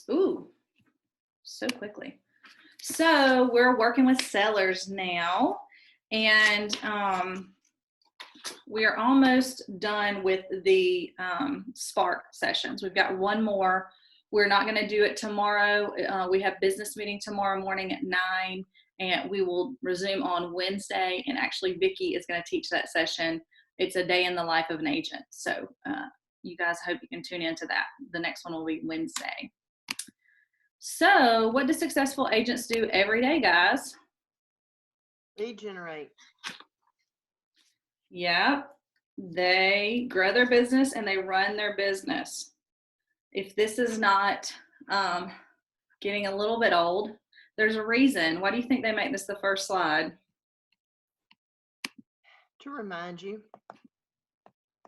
Ooh, so quickly. So we're working with sellers now, and we are almost done with the Spark sessions. We've got one more. We're not going to do it tomorrow. We have business meeting tomorrow morning at 9, and we will resume on Wednesday. And actually, Vicki is going to teach that session. It's a day in the life of an agent. So you guys, I hope you can tune into that. The next one will be Wednesday. So what do successful agents do every day, guys? Lead generate. Yep. They grow their business and they run their business. If this is not getting a little bit old, there's a reason. Why do you think they make this the first slide? To remind you.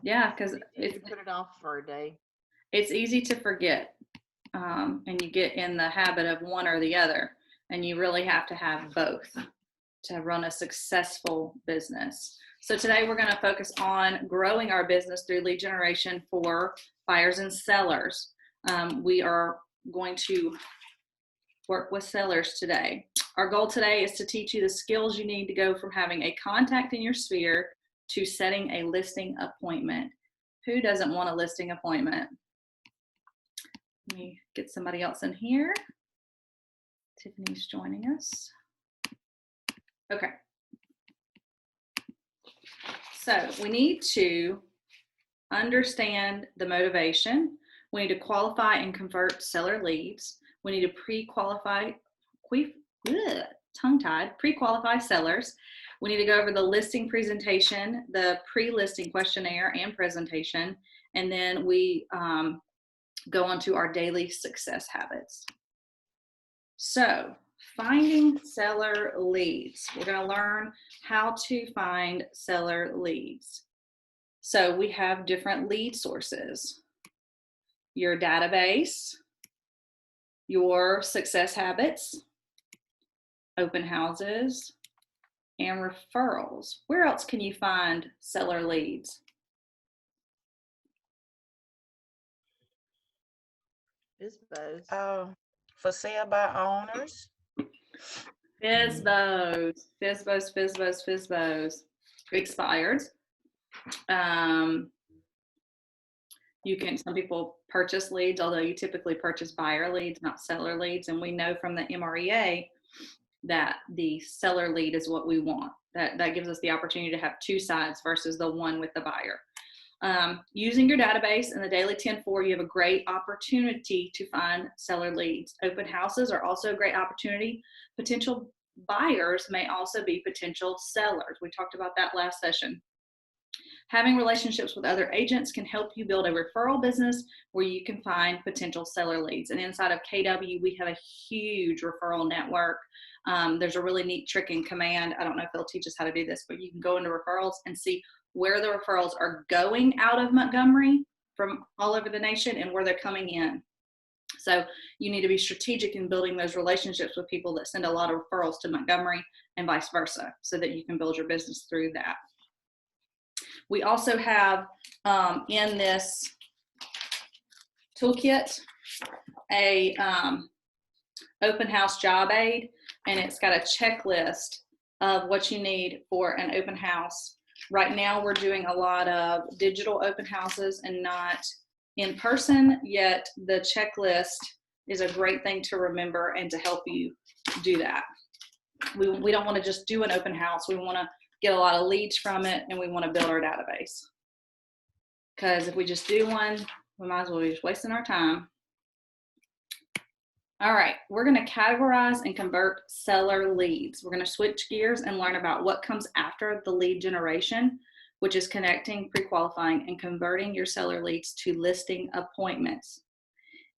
Yeah, because you put it off for a day. It's easy to forget, and you get in the habit of one or the other, and you really have to have both to run a successful business. So today we're going to focus on growing our business through lead generation for buyers and sellers. We are going to work with sellers today. Our goal today is to teach you the skills you need to go from having a contact in your sphere to setting a listing appointment. Who doesn't want a listing appointment? Let me get somebody else in here. Tiffany's joining us. Okay. So we need to understand the motivation. We need to qualify and convert seller leads. We need to pre-qualify, tongue-tied, pre-qualify sellers. We need to go over the listing presentation, the pre-listing questionnaire and presentation, and then we go on to our daily success habits. So finding seller leads. We're going to learn how to find seller leads. So we have different lead sources. Your database, your success habits, open houses, and referrals. Where else can you find seller leads? FSBOs. For sale by owners. FSBOs. Expired. Some people purchase leads, although you typically purchase buyer leads, not seller leads. And we know from the MREA that the seller lead is what we want. That gives us the opportunity to have two sides versus the one with the buyer. Using your database and the daily 10-4, you have a great opportunity to find seller leads. Open houses are also a great opportunity. Potential buyers may also be potential sellers. We talked about that last session. Having relationships with other agents can help you build a referral business where you can find potential seller leads. And inside of KW, we have a huge referral network. There's a really neat trick in Command. I don't know if they'll teach us how to do this, but you can go into referrals and see where the referrals are going out of Montgomery from all over the nation and where they're coming in. So you need to be strategic in building those relationships with people that send a lot of referrals to Montgomery and vice versa so that you can build your business through that. We also have in this toolkit a open house job aid, and it's got a checklist of what you need for an open house. Right now we're doing a lot of digital open houses and not in person, yet the checklist is a great thing to remember and to help you do that. We don't want to just do an open house. We want to get a lot of leads from it, and we want to build our database. Because if we just do one, we might as well be just wasting our time. All right, we're going to categorize and convert seller leads. We're going to switch gears and learn about what comes after the lead generation, which is connecting, pre-qualifying, and converting your seller leads to listing appointments.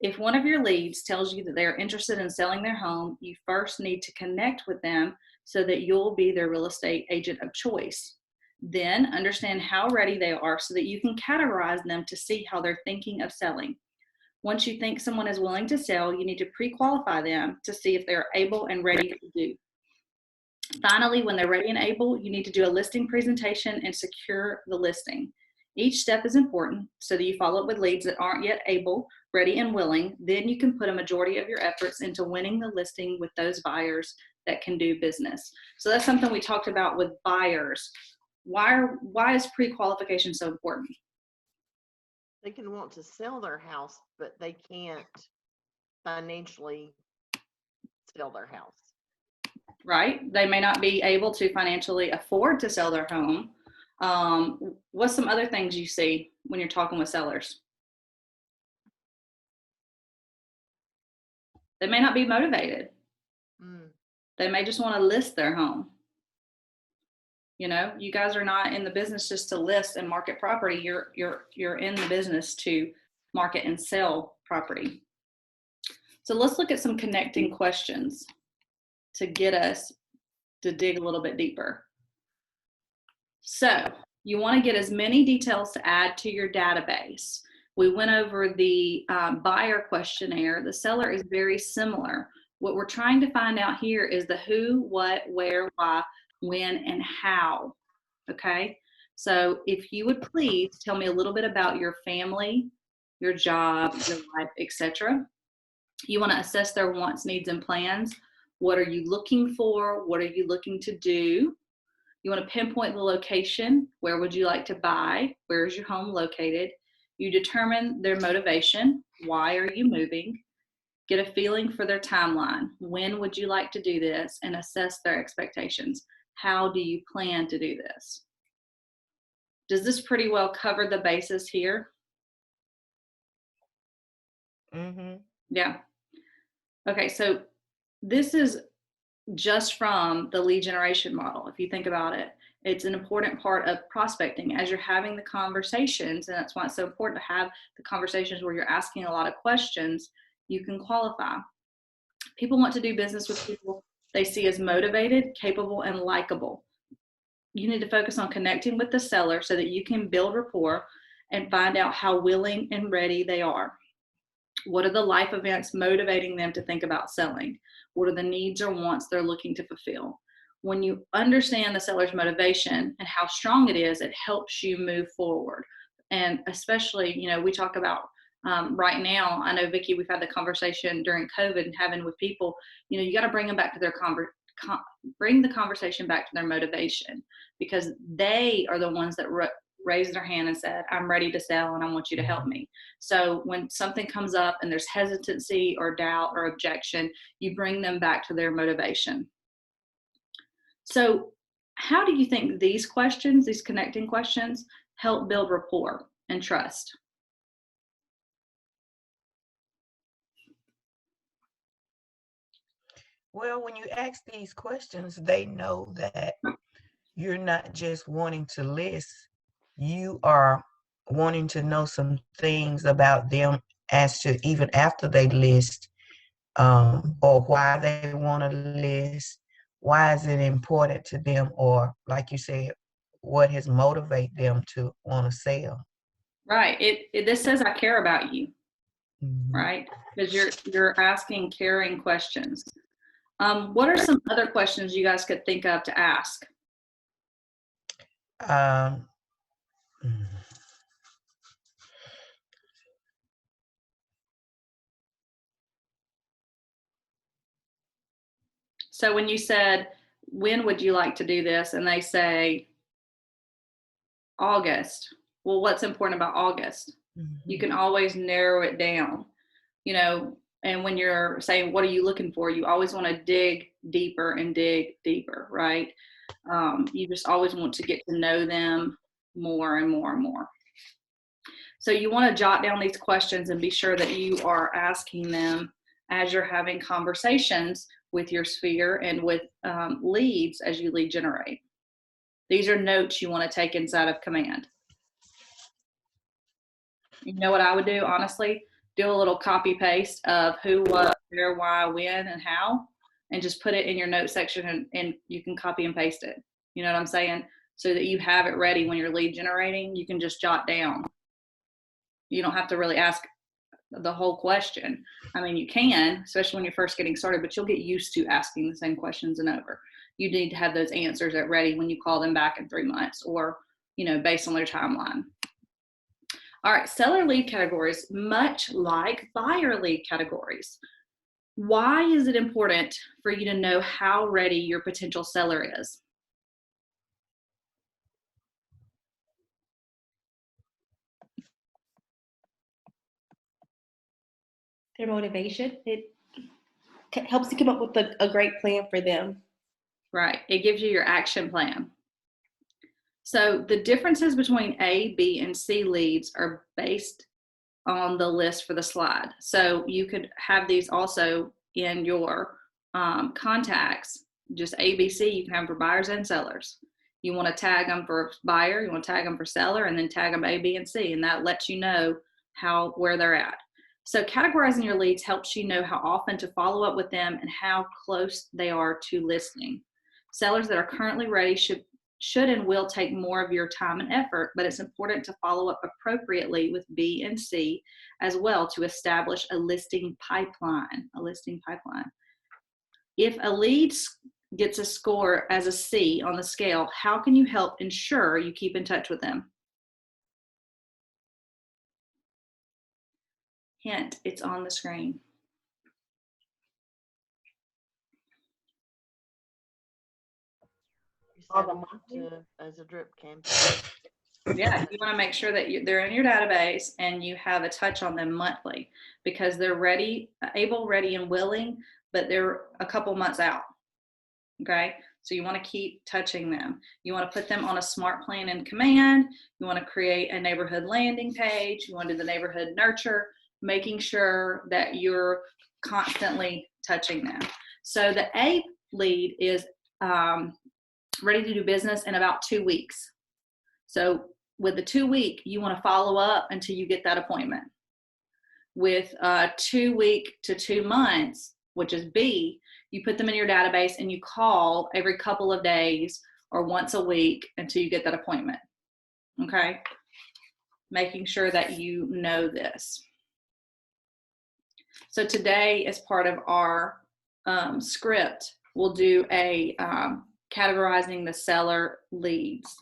If one of your leads tells you that they are interested in selling their home, you first need to connect with them so that you'll be their real estate agent of choice. Then understand how ready they are so that you can categorize them to see how they're thinking of selling. Once you think someone is willing to sell, you need to pre-qualify them to see if they're able and ready to do. Finally, when they're ready and able, you need to do a listing presentation and secure the listing. Each step is important so that you follow up with leads that aren't yet able, ready, and willing. Then you can put a majority of your efforts into winning the listing with those buyers that can do business. So that's something we talked about with buyers. Why is pre-qualification so important? They can want to sell their house, but they can't financially sell their house. Right? They may not be able to financially afford to sell their home. What's some other things you see when you're talking with sellers? They may not be motivated. They may just want to list their home. You know, you guys are not in the business just to list and market property. You're in the business to market and sell property. So let's look at some connecting questions to get us to dig a little bit deeper. So you want to get as many details to add to your database. We went over the buyer questionnaire. The seller is very similar. What we're trying to find out here is the who, what, where, why, when, and how. Okay? So if you would please tell me a little bit about your family, your job, your life, etc. You want to assess their wants, needs, and plans. What are you looking for? What are you looking to do? You want to pinpoint the location. Where would you like to buy? Where is your home located? You determine their motivation. Why are you moving? Get a feeling for their timeline. When would you like to do this? And assess their expectations. How do you plan to do this? Does this pretty well cover the basis here? Yeah. Okay, so this is just from the lead generation model. If you think about it, it's an important part of prospecting as you're having the conversations. And that's why it's so important to have the conversations where you're asking a lot of questions. You can qualify. People want to do business with people they see as motivated, capable, and likable. You need to focus on connecting with the seller so that you can build rapport and find out how willing and ready they are. What are the life events motivating them to think about selling? What are the needs or wants they're looking to fulfill? When you understand the seller's motivation and how strong it is, it helps you move forward. And especially, you know, we talk about right now, I know, Vicki, we've had the conversation during COVID and having with people, you know, you got to bring them back to their bring the conversation back to their motivation, because they are the ones that raised their hand and said, I'm ready to sell and I want you to help me. So when something comes up and there's hesitancy or doubt or objection, you bring them back to their motivation. So how do you think these questions, these connecting questions, help build rapport and trust? Well, when you ask these questions, they know that you're not just wanting to list, you are wanting to know some things about them as to even after they list, or why they want to list, why is it important to them, or like you said, what has motivated them to want to sell. Right. This says I care about you, right? Because you're asking caring questions. What are some other questions you guys could think of to ask? So when you said, when would you like to do this? And they say, August. Well, what's important about August? You can always narrow it down, you know, and when you're saying, what are you looking for? You always want to dig deeper and dig deeper, right? You just always want to get to know them more and more and more. So you want to jot down these questions and be sure that you are asking them as you're having conversations with your sphere and with leads as you lead generate. These are notes you want to take inside of Command. You know what I would do, honestly? Do a little copy paste of who, what, where, why, when, and how, and just put it in your note section, and you can copy and paste it. You know what I'm saying? So that you have it ready when you're lead generating, you can just jot down. You don't have to really ask the whole question. I mean, you can, especially when you're first getting started, but you'll get used to asking the same questions and over. You need to have those answers at ready when you call them back in 3 months, or, you know, based on their timeline. All right, seller lead categories, much like buyer lead categories. Why is it important for you to know how ready your potential seller is? Their motivation. It helps you come up with a great plan for them. Right, it gives you your action plan. So the differences between A, B, and C leads are based on the list for the slide. So you could have these also in your contacts, just A, B, C, you can have them for buyers and sellers. You want to tag them for buyer, you want to tag them for seller, and then tag them A, B, and C, and that lets you know where they're at. So categorizing your leads helps you know how often to follow up with them and how close they are to listing. Sellers that are currently ready should and will take more of your time and effort, but it's important to follow up appropriately with B and C as well to establish a listing pipeline. If a lead gets a score as a C on the scale, how can you help ensure you keep in touch with them? Hint, it's on the screen. You set them up as a drip campaign. Yeah, you want to make sure that they're in your database and you have a touch on them monthly because they're ready, able, ready, and willing, but they're a couple months out. Okay, so you want to keep touching them. You want to put them on a smart plan and command. You want to create a neighborhood landing page. You want to do the neighborhood nurture, making sure that you're constantly touching them. So the A lead is ready to do business in about 2 weeks. So with the 2 week, you want to follow up until you get that appointment. With 2 week to 2 months, which is B, you put them in your database and you call every couple of days or once a week until you get that appointment. Okay? Making sure that you know this. So today, as part of our script, we'll do a categorizing the seller leads.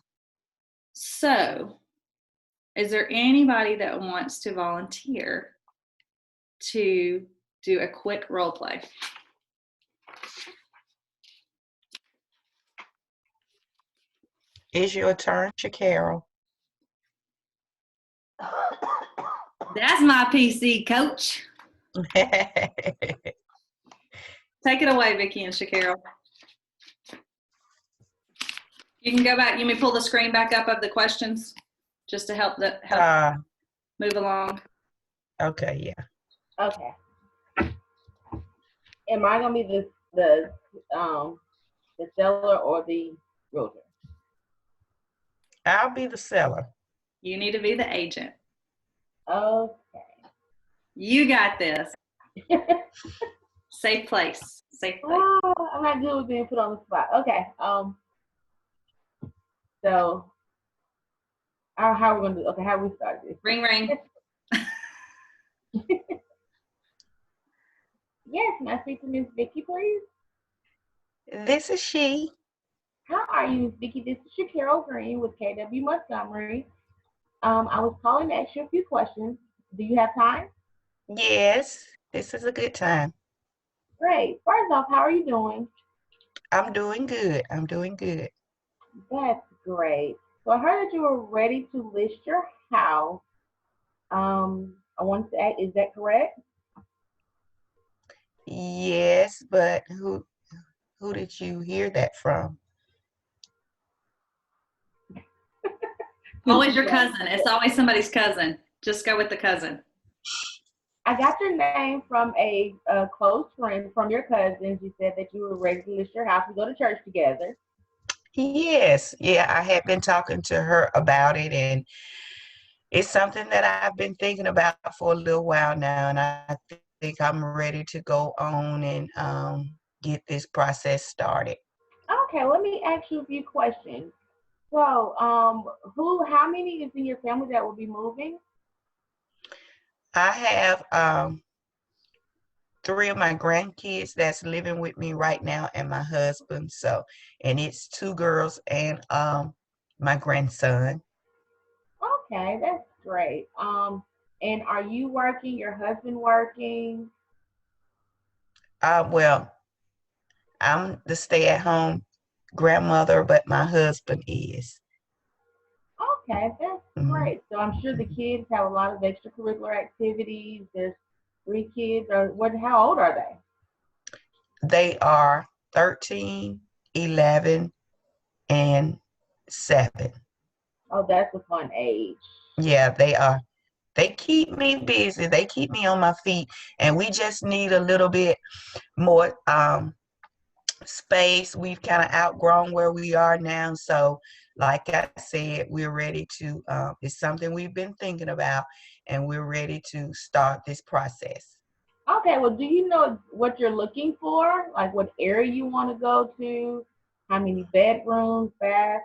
So, is there anybody that wants to volunteer to do a quick role play? It's your turn, Carol. That's my PC, coach. Take it away, Vicki and Shakira. You can go back. You may pull the screen back up of the questions just to help move along. Okay, yeah. Okay. Am I gonna be the seller or the realtor? I'll be the seller. You need to be the agent. Okay. You got this. Safe place. Safe place. Oh, I'm not good with being put on the spot. Okay. So, how are we gonna do? Okay, how we start this? Ring, ring. Yes, may I speak to Miss Vicki, please? This is she. How are you, Miss Vicki? This is Shakira Green with KW Montgomery. I was calling to ask you a few questions. Do you have time? Yes, this is a good time. Great. First off, how are you doing? I'm doing good. I'm doing good. That's great. So I heard that you were ready to list your house. I wanted to ask, is that correct? Yes, but who did you hear that from? Always your cousin. It's always somebody's cousin. Just go with the cousin. I got your name from a close friend from your cousins. You said that you were ready to list your house. We go to church together. Yes, yeah, I have been talking to her about it, and it's something that I've been thinking about for a little while now, and I think I'm ready to go on and get this process started. Okay, let me ask you a few questions. So, how many is in your family that will be moving? I have 3 of my grandkids that's living with me right now and my husband. So, and it's 2 girls and my grandson. Okay, that's great. And are you working? Your husband working? Well, I'm the stay-at-home grandmother, but my husband is. Okay, that's great. So I'm sure the kids have a lot of extracurricular activities. There's 3 kids, or what? How old are they? They are 13, 11, and 7. Oh, that's a fun age. Yeah, they are. They keep me busy. They keep me on my feet, and we just need a little bit more space. We've kind of outgrown where we are now. So, like I said, we're ready to, it's something we've been thinking about, and we're ready to start this process. Okay, well, do you know what you're looking for? Like what area you want to go to? How many bedrooms, baths?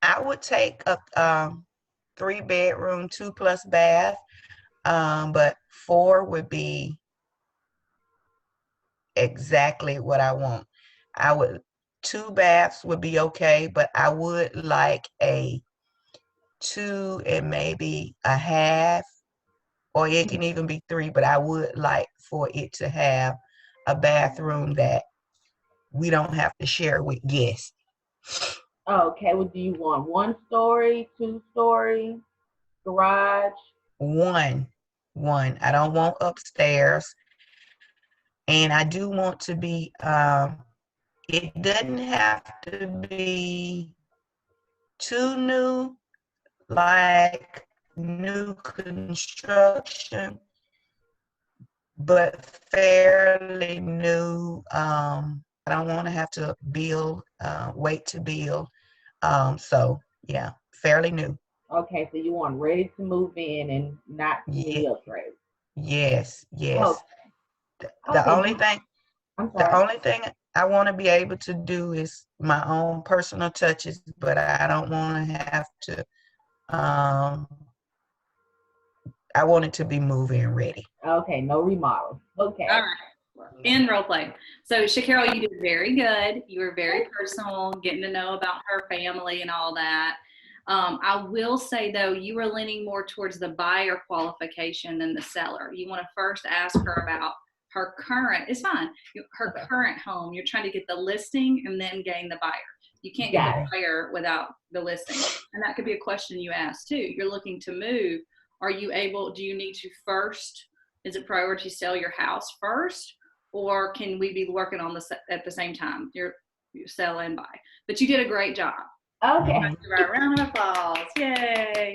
I would take a 3-bedroom, 2+ bath, but 4 would be exactly what I want. I would 2 baths would be okay, but I would like a 2 and maybe a half, or it can even be 3, but I would like for it to have a bathroom that we don't have to share with guests. Okay, well, do you want 1 story, 2 story, garage? One. I don't want upstairs. And I do want to be, it doesn't have to be too new, like new construction, but fairly new. I don't want to have to build, wait to build. So yeah, fairly new. Okay, so you want ready to move in and not too many Yeah, upgrades. yes. Okay, The okay, only thing, I'm the sorry. only thing I want to be able to do is my own personal touches, but I don't want to have to, I want it to be move-in ready. Okay, no remodels. Okay. All right. In role play. So Shakira, you did very good. You were very personal, getting to know about her family and all that. I will say though, you were leaning more towards the buyer qualification than the seller. You want to first ask her about her current, it's fine, her current home. You're trying to get the listing and then gain the buyer. You can't get the buyer without the listing. And that could be a question you ask too. You're looking to move. Are you able, do you need to first, is it priority to sell your house first? Or can we be working on this at the same time? You're sell and buy. But you did a great job. Okay. A round of applause. Yay.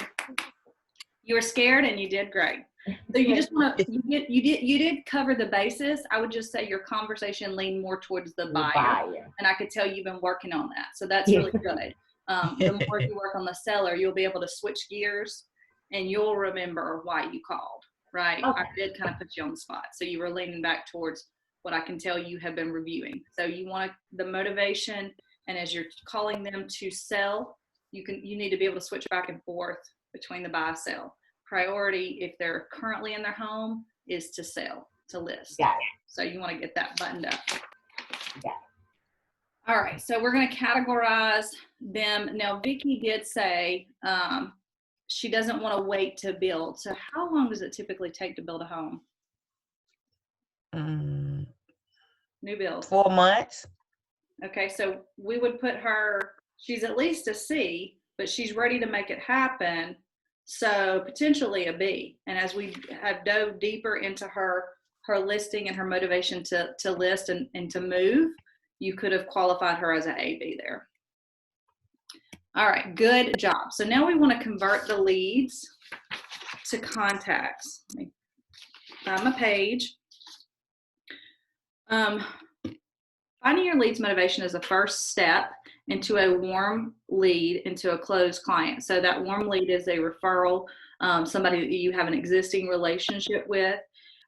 You were scared and you did great. So you just want to, you did cover the basis. I would just say your conversation leaned more towards the buyer. And I could tell you've been working on that. So that's really good. The more you work on the seller, you'll be able to switch gears and you'll remember why you called, right? Okay. I did kind of put you on the spot. So you were leaning back towards what I can tell you have been reviewing. So you want the motivation, and as you're calling them to sell, you need to be able to switch back and forth between the buy sell. Priority, if they're currently in their home, is to sell, to list. Got it. So you want to get that buttoned up. Got it. All right, so we're going to categorize them. Now, Vicki did say she doesn't want to wait to build. So how long does it typically take to build a home? New build. 4 months. Okay, so we would put her, she's at least a C, but she's ready to make it happen. So potentially a B. And as we have dove deeper into her listing and her motivation to list and to move, you could have qualified her as an AB there. All right, good job. So now we want to convert the leads to contacts. Let me find my page. Finding your leads motivation is the first step into a warm lead, into a closed client. So that warm lead is a referral, somebody that you have an existing relationship with.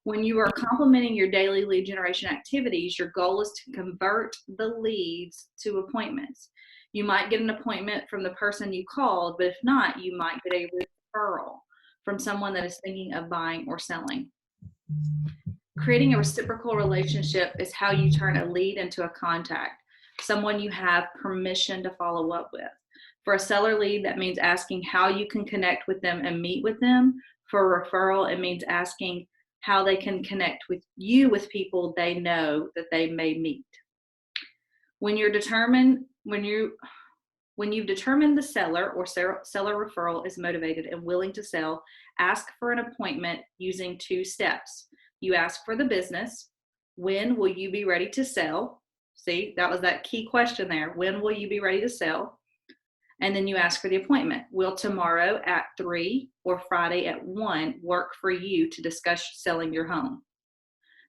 When you are complementing your daily lead generation activities, your goal is to convert the leads to appointments. You might get an appointment from the person you called, but if not, you might get a referral from someone that is thinking of buying or selling. Creating a reciprocal relationship is how you turn a lead into a contact, someone you have permission to follow up with. For a seller lead, that means asking how you can connect with them and meet with them. For a referral, it means asking how they can connect with you with people they know that they may meet. When you've determined the seller or seller referral is motivated and willing to sell, ask for an appointment using 2 steps. You ask for the business. When will you be ready to sell? See, that was that key question there. When will you be ready to sell? And then you ask for the appointment. Will tomorrow at 3 or Friday at 1 work for you to discuss selling your home?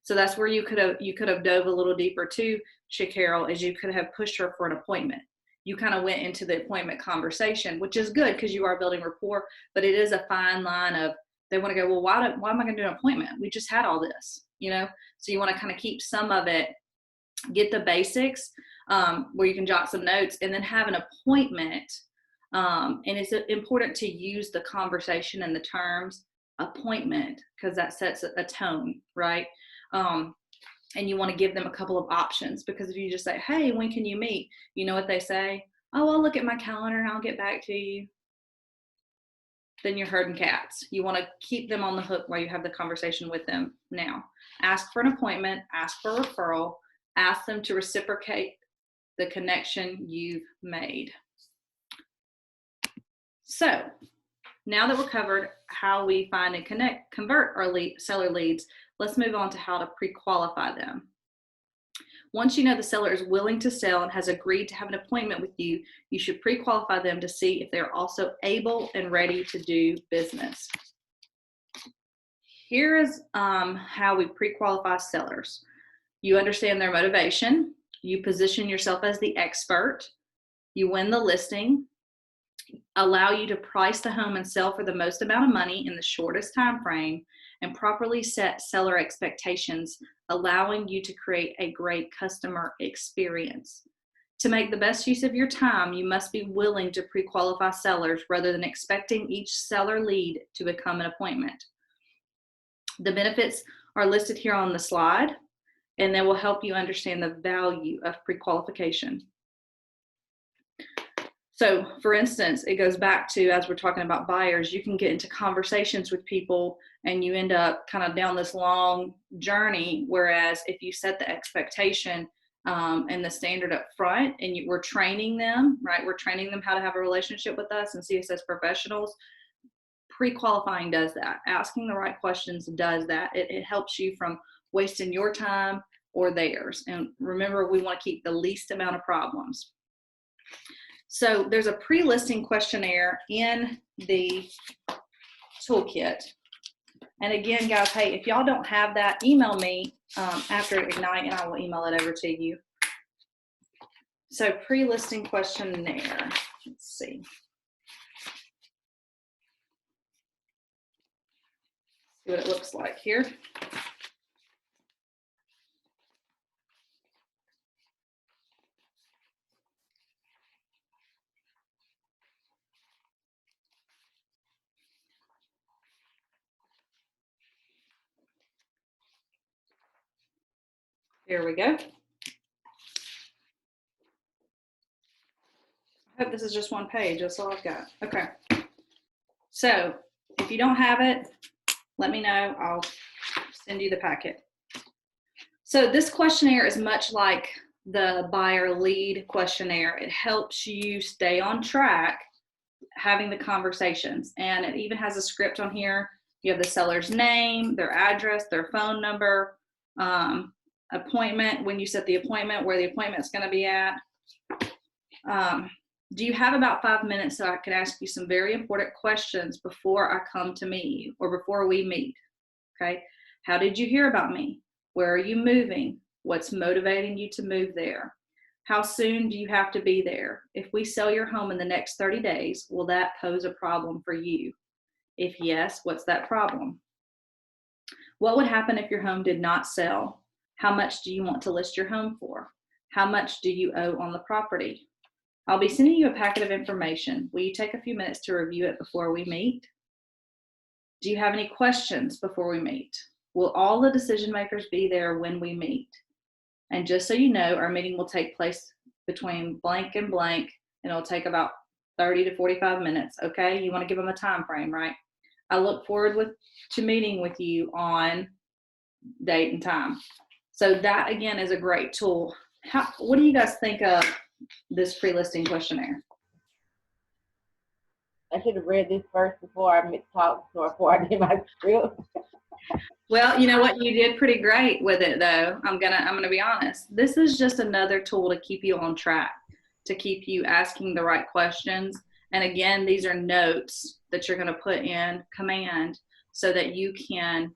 So that's where you could have dove a little deeper too, Shacarol, is you could have pushed her for an appointment. You kind of went into the appointment conversation, which is good because you are building rapport, but it is a fine line of they want to go, well, why am I going to do an appointment? We just had all this, you know? So you want to kind of keep some of it, get the basics where you can jot some notes, and then have an appointment. And it's important to use the conversation and the terms appointment because that sets a tone, right? And you want to give them a couple of options, because if you just say, hey, when can you meet? You know what they say? Oh, I'll look at my calendar and I'll get back to you. Then you're herding cats. You want to keep them on the hook while you have the conversation with them now. Ask for an appointment, ask for a referral, ask them to reciprocate the connection you've made. So now that we're covered how we find and convert our seller leads, let's move on to how to pre-qualify them. Once you know the seller is willing to sell and has agreed to have an appointment with you, you should pre-qualify them to see if they're also able and ready to do business. Here is how we pre-qualify sellers. You understand their motivation. You position yourself as the expert. You win the listing. Allow you to price the home and sell for the most amount of money in the shortest time frame, and properly set seller expectations, allowing you to create a great customer experience. To make the best use of your time, you must be willing to pre-qualify sellers rather than expecting each seller lead to become an appointment. The benefits are listed here on the slide, and they will help you understand the value of pre-qualification. So for instance, it goes back to, as we're talking about buyers, you can get into conversations with people and you end up kind of down this long journey. Whereas if you set the expectation and the standard up front, and we're training them, right? We're training them how to have a relationship with us and see us as professionals. Pre-qualifying does that. Asking the right questions does that. It helps you from wasting your time or theirs. And remember, we want to keep the least amount of problems. So there's a pre-listing questionnaire in the toolkit. And again, guys, hey, if y'all don't have that, email me after Ignite and I will email it over to you. So pre-listing questionnaire, let's see. See what it looks like here. Here we go. I hope this is just one page. That's all I've got. Okay. So if you don't have it, let me know. I'll send you the packet. So this questionnaire is much like the buyer lead questionnaire. It helps you stay on track having the conversations. And it even has a script on here. You have the seller's name, their address, their phone number, appointment, when you set the appointment, where the appointment's going to be at. Do you have about 5 minutes so I can ask you some very important questions before I come to meet you or before we meet? Okay. How did you hear about me? Where are you moving? What's motivating you to move there? How soon do you have to be there? If we sell your home in the next 30 days, will that pose a problem for you? If yes, what's that problem? What would happen if your home did not sell? How much do you want to list your home for? How much do you owe on the property? I'll be sending you a packet of information. Will you take a few minutes to review it before we meet? Do you have any questions before we meet? Will all the decision makers be there when we meet? And just so you know, our meeting will take place between blank and blank, and it'll take about 30 to 45 minutes. Okay. You want to give them a time frame, right? I look forward to meeting with you on date and time. So that again is a great tool. What do you guys think of this pre-listing questionnaire? I should have read this first before I talked or before I did my script. Well, you know what? You did pretty great with it, though. I'm gonna be honest. This is just another tool to keep you on track, to keep you asking the right questions. And again, these are notes that you're going to put in Command so that you can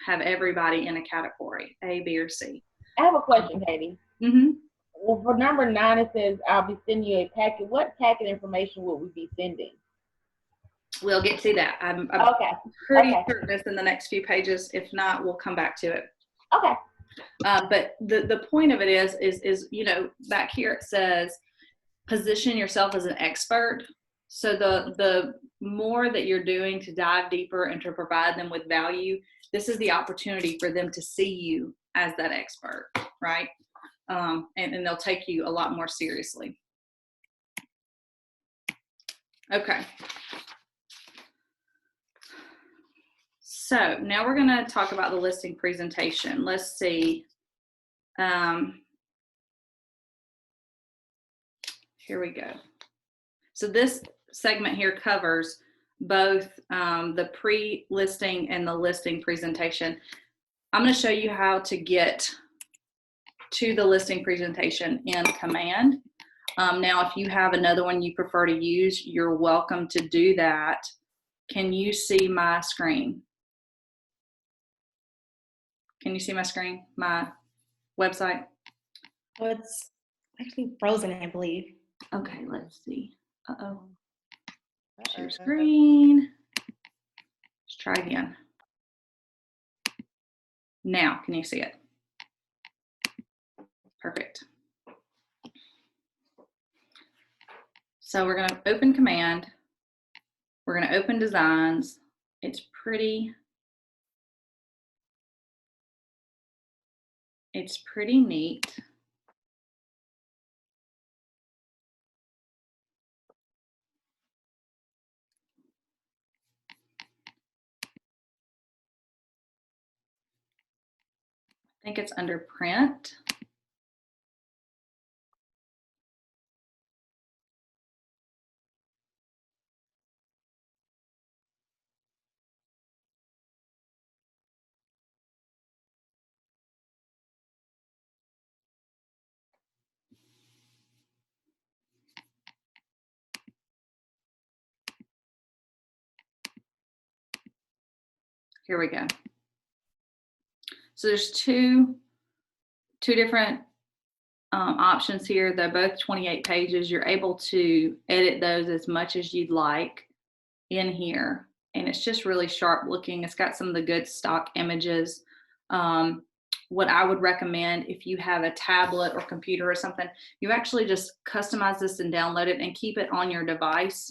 have everybody in a category, A, B, or C. I have a question, Katie. Mm-hmm. Well, for number 9, it says, I'll be sending you a packet. What packet information will we be sending? We'll get to that. I'm okay. pretty certain it's in the next few pages. If not, we'll come back to it. Okay. But the point of it is, you know, back here it says, position yourself as an expert. So the more that you're doing to dive deeper and to provide them with value, this is the opportunity for them to see you as that expert, right? And they'll take you a lot more seriously. Okay. So now we're going to talk about the listing presentation. Let's see. Here we go. So this segment here covers both the pre-listing and the listing presentation. I'm going to show you how to get to the listing presentation in Command. Now, if you have another one you prefer to use, you're welcome to do that. Can you see my screen? Can you see my screen, my website? Oh, it's actually frozen, I believe. Okay, let's see. Uh-oh. Share screen. Let's try again. Now, can you see it? Perfect. So we're going to open Command. We're going to open Designs. It's pretty neat. I think it's under Print. Here we go. So there's two different options here. They're both 28 pages. You're able to edit those as much as you'd like in here. And it's just really sharp looking. It's got some of the good stock images. What I would recommend, if you have a tablet or computer or something, you actually just customize this and download it and keep it on your device,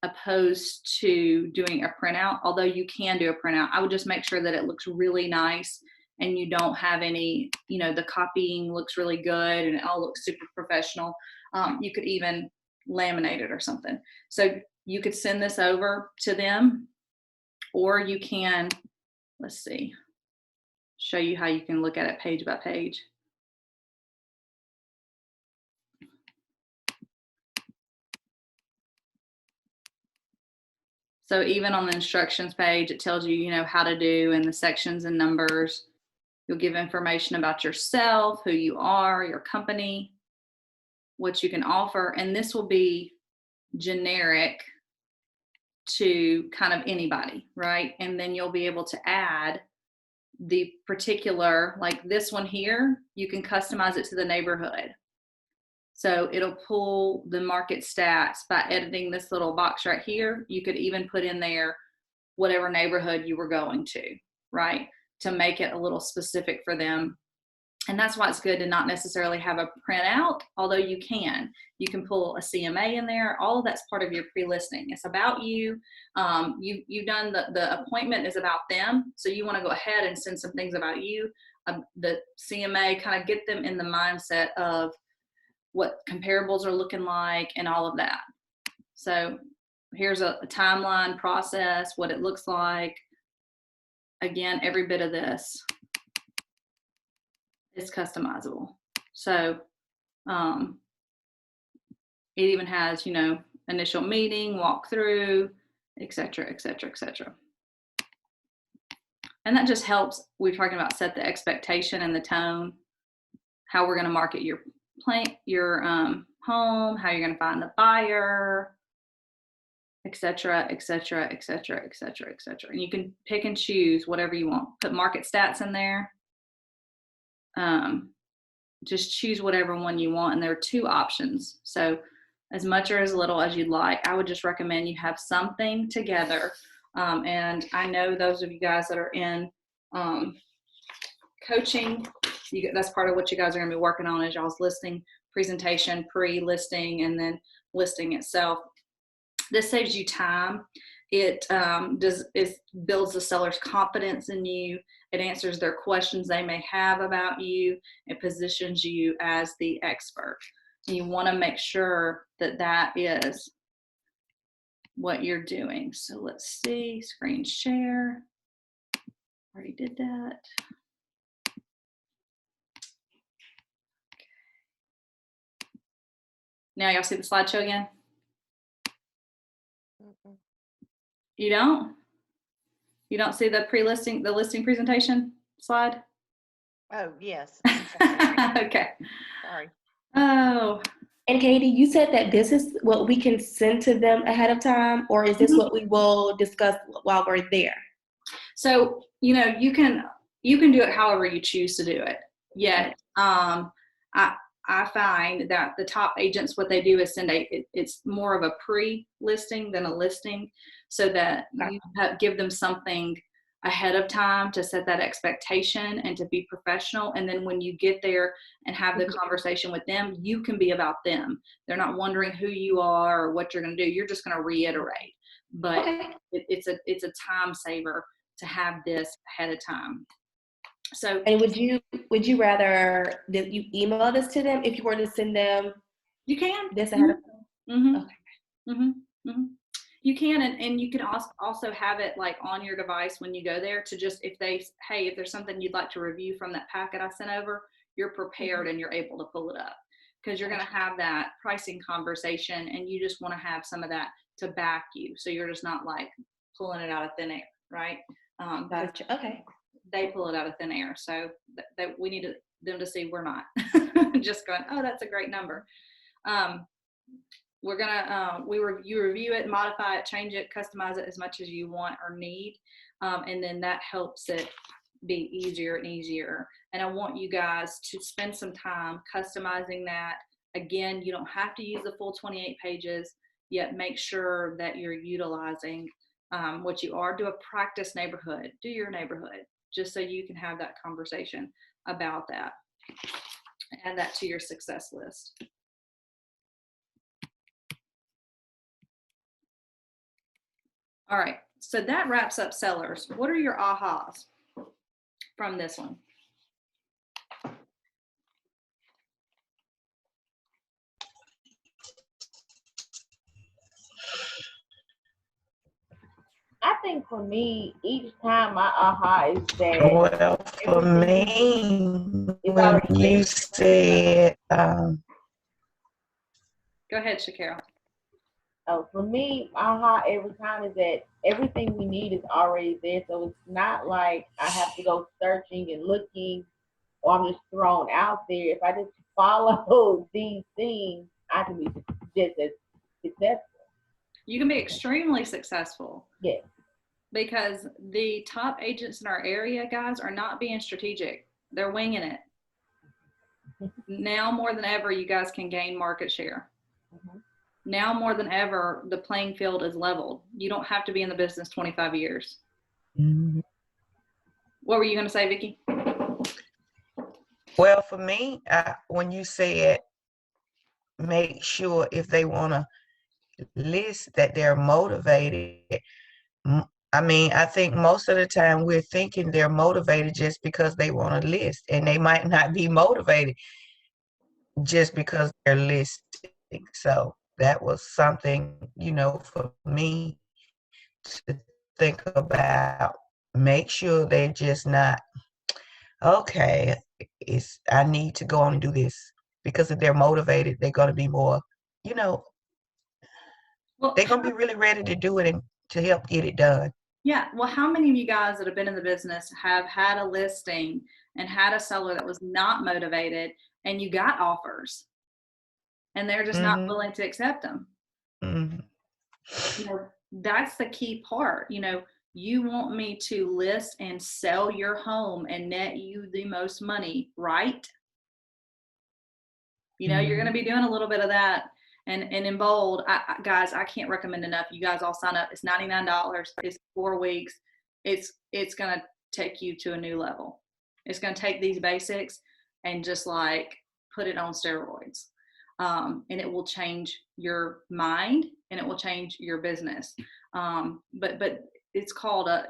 opposed to doing a printout. Although you can do a printout, I would just make sure that it looks really nice and you don't have any, you know, the copying looks really good and it all looks super professional. You could even laminate it or something. So you could send this over to them, or you can, let's see, show you how you can look at it page by page. So even on the instructions page, it tells you, you know, how to do in the sections and numbers. You'll give information about yourself, who you are, your company, what you can offer. And this will be generic to kind of anybody, right? And then you'll be able to add the particular, like this one here, you can customize it to the neighborhood. So it'll pull the market stats by editing this little box right here. You could even put in there whatever neighborhood you were going to, right? To make it a little specific for them. And that's why it's good to not necessarily have a printout, although you can. You can pull a CMA in there. All of that's part of your pre-listing. It's about you. You've done the appointment is about them. So you want to go ahead and send some things about you. The CMA, kind of get them in the mindset of what comparables are looking like and all of that. So here's a timeline process, what it looks like. Again, every bit of this is customizable. So it even has, initial meeting, walkthrough, et cetera, et cetera, et cetera. And that just helps. We're talking about set the expectation and the tone, how we're going to market your home, how you're going to find the buyer, et cetera, et cetera, et cetera, et cetera, et cetera. And you can pick and choose whatever you want. Put market stats in there. Just choose whatever one you want. And there are 2 options. So as much or as little as you'd like, I would just recommend you have something together. And I know those of you guys that are in coaching, that's part of what you guys are going to be working on is y'all's listing presentation, pre-listing, and then listing itself. This saves you time. It builds the seller's confidence in you. It answers their questions they may have about you. It positions you as the expert. And you want to make sure that that is what you're doing. So let's see, screen share. Already did that. Now y'all see the slideshow again? Mm-mm. You don't? You don't see the listing presentation slide? Oh, yes. I'm sorry. Okay. Sorry. Oh, And Katie, you said that this is what we can send to them ahead of time, or is this what we will discuss while we're there? so you can do it however you choose to do it. Yet, I find that the top agents, what they do is it's more of a pre-listing than a listing, so that you give them something ahead of time to set that expectation and to be professional. And then when you get there and have the conversation with them, you can be about them. They're not wondering who you are or what you're going to do. You're just going to reiterate. But it's a time saver to have this ahead of time. So, And would you rather that you email this to them if you were to send them you can this ahead of time? Okay. You can, and you can also have it like on your device when you go there to just, if there's something you'd like to review from that packet I sent over, you're prepared and you're able to pull it up, because you're going to have that pricing conversation and you just want to have some of that to back you. So you're just not like pulling it out of thin air, right? Gotcha. Okay. They pull it out of thin air. So that we need them to see we're not just going, oh, that's a great number. We're gonna you review it, modify it, change it, customize it as much as you want or need, and then that helps it be easier and easier. And I want you guys to spend some time customizing that. Again, you don't have to use the full 28 pages, yet make sure that you're utilizing what you are. Do a practice neighborhood. Do your neighborhood, just so you can have that conversation about that. Add that to your success list. All right, so that wraps up sellers. What are your ahas from this one? I think for me, each time my aha is that Well, for me, when you said, Go ahead, Shakira. for me, aha every time is that everything we need is already there. So it's not like I have to go searching and looking, or I'm just thrown out there. If I just follow these things, I can be just as successful. You can be extremely successful. Yeah. Because the top agents in our area, guys, are not being strategic. They're winging it. Now more than ever, you guys can gain market share. Now more than ever, the playing field is leveled. You don't have to be in the business 25 years. What were you going to say, Vicki? well, for me, when you said make sure if they want to list that they're motivated, I mean, I think most of the time we're thinking they're motivated just because they want to list, and they might not be motivated just because they're listing. So that was something, for me to think about. Make sure they're just not, okay, I need to go on and do this. Because if they're motivated, they're going to be more, you know, Well, they're going to be really ready to do it and to help get it done. yeah. Well, how many of you guys that have been in the business have had a listing and had a seller that was not motivated and you got offers and they're just not willing to accept them? Mm-hmm. That's the key part. You want me to list and sell your home and net you the most money, right? You're going to be doing a little bit of that. And in bold, guys, I can't recommend enough. You guys all sign up. It's $99. It's 4 weeks. It's going to take you to a new level. It's going to take these basics and just like put it on steroids. And it will change your mind and it will change your business. But it's called a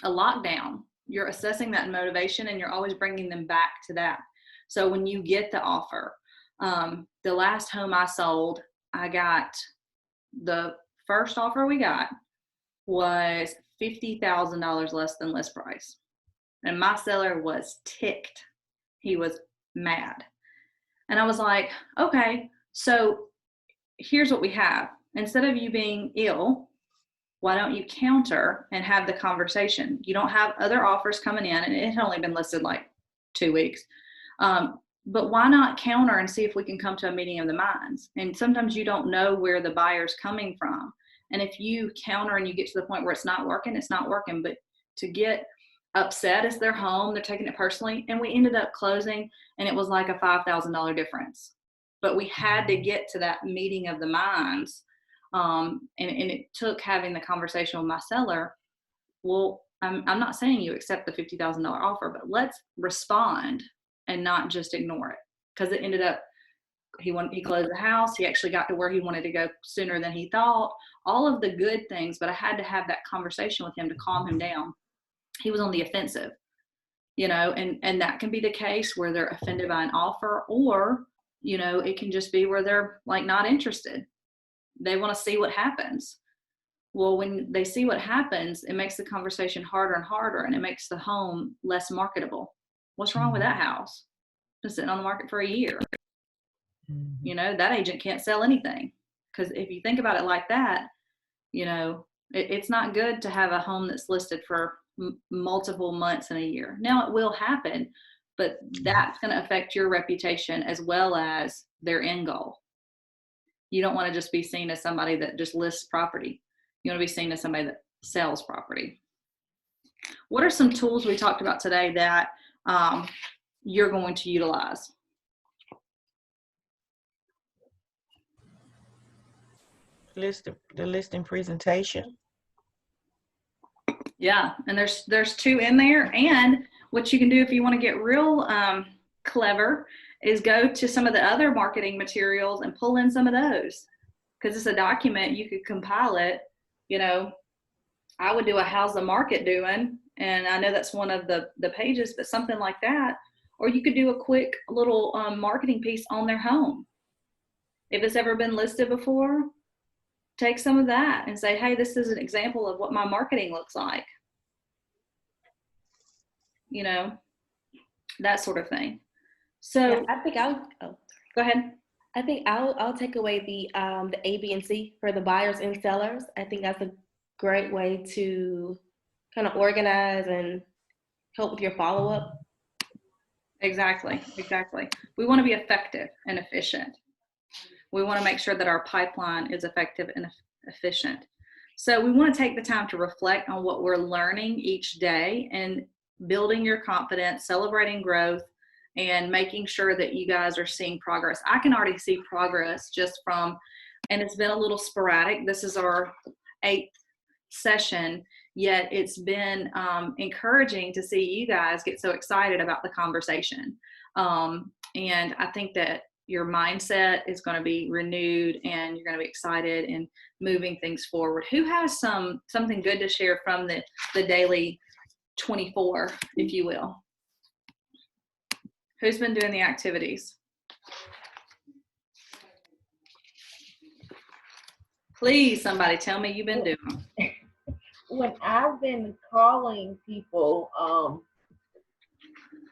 lockdown. You're assessing that motivation and you're always bringing them back to that. So when you get the offer, the last home I sold, the first offer we got was $50,000 less than list price. And my seller was ticked. He was mad. And I was like, okay, so here's what we have. Instead of you being ill, why don't you counter and have the conversation? You don't have other offers coming in, and it had only been listed like 2 weeks. But why not counter and see if we can come to a meeting of the minds? And sometimes you don't know where the buyer's coming from. And if you counter and you get to the point where it's not working, it's not working. But to get upset, it's their home, they're taking it personally. And we ended up closing, and it was like a $5,000 difference. But we had to get to that meeting of the minds. And it took having the conversation with my seller. Well, I'm not saying you accept the $50,000 offer, but let's respond and not just ignore it. Because it ended up, he closed the house. He actually got to where he wanted to go sooner than he thought. All of the good things, but I had to have that conversation with him to calm him down. He was on the offensive, and that can be the case where they're offended by an offer, or, it can just be where they're like not interested. They want to see what happens. Well, when they see what happens, it makes the conversation harder and harder, and it makes the home less marketable. What's wrong with that house? It's sitting on the market for a year. That agent can't sell anything. Because if you think about it like that, it's not good to have a home that's listed for multiple months in a year. Now it will happen, but that's going to affect your reputation as well as their end goal. You don't want to just be seen as somebody that just lists property. You want to be seen as somebody that sells property. What are some tools we talked about today that you're going to utilize? The listing presentation. Yeah, and there's 2 in there. And what you can do if you want to get real clever is go to some of the other marketing materials and pull in some of those. Because it's a document, you could compile it. I would do a how's the market doing, and I know that's one of the pages, but something like that. Or you could do a quick little marketing piece on their home. If it's ever been listed before, take some of that and say, hey, this is an example of what my marketing looks like. That sort of thing. So yeah, I think go ahead. I think I'll take away the A, B, and C for the buyers and sellers. I think that's a great way to kind of organize and help with your follow-up. Exactly. We want to be effective and efficient. We want to make sure that our pipeline is effective and efficient. So we want to take the time to reflect on what we're learning each day and building your confidence, celebrating growth, and making sure that you guys are seeing progress. I can already see progress just from, and it's been a little sporadic. This is our 8th session, yet it's been encouraging to see you guys get so excited about the conversation. And I think that your mindset is going to be renewed and you're going to be excited and moving things forward. Who has something good to share from the daily 24, if you will? Who's been doing the activities? Please, somebody tell me you've been doing them. When I've been calling people,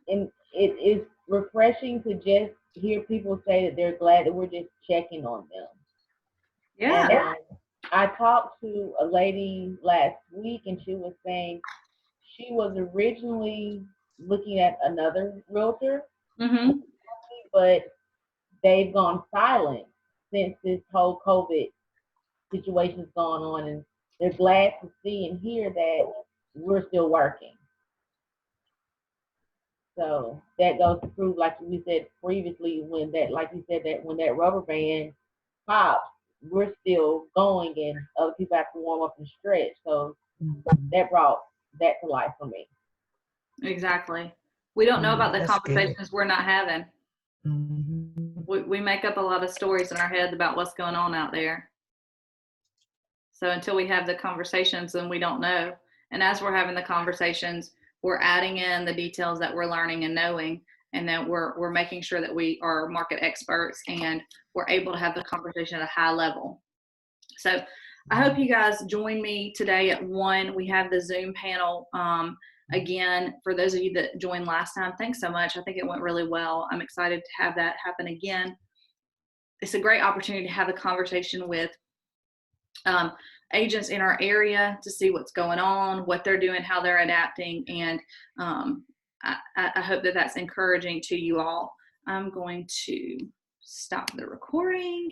and it is refreshing to just hear people say that they're glad that we're just checking on them. Yeah. And I talked to a lady last week, and she was saying she was originally looking at another realtor, Mm-hmm. but they've gone silent since this whole COVID situation's gone on, and they're glad to see and hear that we're still working. So that goes to prove, like we said previously, when that, like you said, that when that rubber band pops, we're still going, and other people have to warm up and stretch. So that brought that to life for me. Exactly. We don't know about the That's good. conversations we're not having. Mhm. We make up a lot of stories in our heads about what's going on out there. So until we have the conversations, then we don't know. And as we're having the conversations, we're adding in the details that we're learning and knowing, and then we're making sure that we are market experts and we're able to have the conversation at a high level. So I hope you guys join me today at 1. We have the Zoom panel. Again, for those of you that joined last time, thanks so much. I think it went really well. I'm excited to have that happen again. It's a great opportunity to have a conversation with agents in our area to see what's going on, what they're doing, how they're adapting, and I hope that that's encouraging to you all. I'm going to stop the recording